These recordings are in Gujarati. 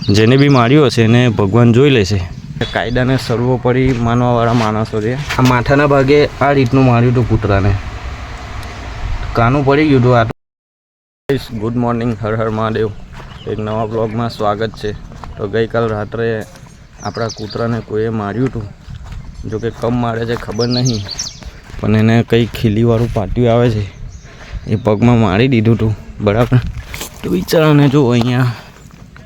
જેને બી માર્યો હશે એને ભગવાન જોઈ લેશે. કાયદાને સર્વોપરી માનવાવાળા માણસો છે. આ માથાના ભાગે આ રીતનું માર્યું હતું કૂતરાને, કાનું પડી ગયું હતું. આ ગુડ મોર્નિંગ, હર હર મહાદેવ. એક નવા બ્લોગમાં સ્વાગત છે. તો ગઈકાલ રાત્રે આપણા કૂતરાને કોઈએ માર્યું હતું. જોકે કમ મારે છે ખબર નહીં, પણ એને કંઈ ખીલીવાળું પાટિયું આવે છે એ પગમાં મારી દીધું હતું. બરાબર. તો બિચારાને જો અહીંયા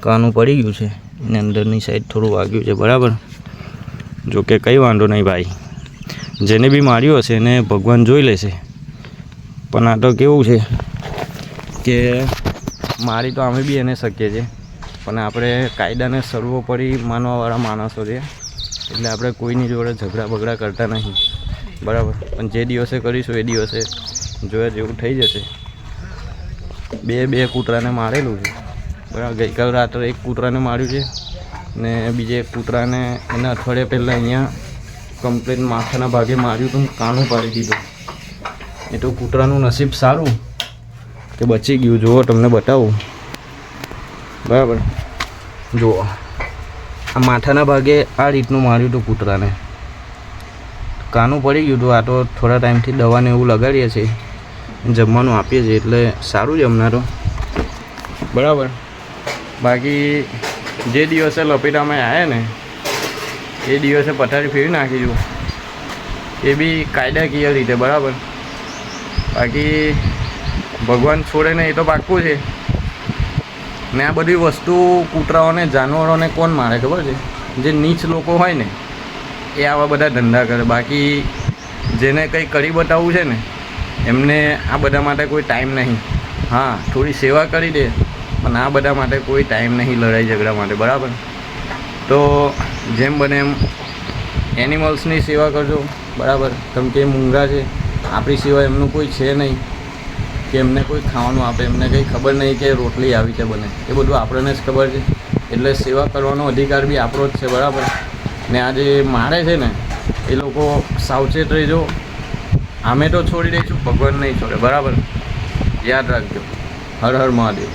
કાનું પડી ગયું છે, એને અંદરની સાઈડ થોડું વાગ્યું છે. બરાબર. જોકે કંઈ વાંધો નહીં ભાઈ, જેને બી માર્યું હશે એને ભગવાન જોઈ લેશે. પણ આ તો કેવું છે કે મારી તો અમે બી એને શકીએ છીએ, પણ આપણે કાયદાને સર્વોપરી માનવાવાળા માણસો છે, એટલે આપણે કોઈની જોડે ઝઘડા બગડા કરતા નહીં. બરાબર. પણ જે દિવસે કરીશું એ દિવસે જોયા જેવું થઈ જશે. બે કૂતરાને મારેલું છે. બરાબર. ગઈકાલ રાત્રે એક કૂતરાને માર્યું છે ને બીજે એક કૂતરાને એના અઠવાડિયા પહેલાં અહીંયા કમ્પ્લેન માથાના ભાગે માર્યું હતું, કાનું પાડી દીધું. એ તો કૂતરાનું નસીબ સારું કે બચી ગયું. જુઓ, તમને બતાવું. બરાબર. જુઓ, આ માથાના ભાગે આ રીતનું માર્યું હતું કૂતરાને, કાનું પડી ગયું હતું. આ તો થોડા ટાઈમથી દવાને એવું લગાડીએ છીએ, જમવાનું આપીએ છીએ, એટલે સારું છે હમણાં તો. બરાબર. બાકી જે દિવસે લપેટામાં આવ્યા ને એ દિવસે પથારી ફેરવી નાખીશું, એ બી કાયદાકીય રીતે. બરાબર. બાકી ભગવાન છોડે ને એ તો પાક્કું છે. ને આ બધી વસ્તુ કૂતરાઓને, જાનવરોને કોણ મારે ખબર છે? જે નીચ લોકો હોય ને એ આવા બધા ધંધા કરે. બાકી જેને કંઈ કરી બતાવવું છે ને એમને આ બધા માટે કોઈ ટાઈમ નહીં. હા, થોડી સેવા કરી દે, પણ આ બધા માટે કોઈ ટાઈમ નહીં, લડાઈ ઝઘડા માટે. બરાબર. તો જેમ બને એમ એનિમલ્સની સેવા કરજો. બરાબર. કેમ કે મૂંગા છે, આપણી સિવાય એમનું કોઈ છે નહીં કે એમને કોઈ ખાવાનું આપે. એમને કંઈ ખબર નહીં કે રોટલી આવી રીતે બને, એ બધું આપણને જ ખબર છે. એટલે સેવા કરવાનો અધિકાર બી આપણો જ છે. બરાબર. ને આ જે મારે છે ને એ લોકો સાવચેત રહેજો. અમે તો છોડી દઈશું, ભગવાન નહીં છોડે. બરાબર. યાદ રાખજો. હર હર મહાદેવ.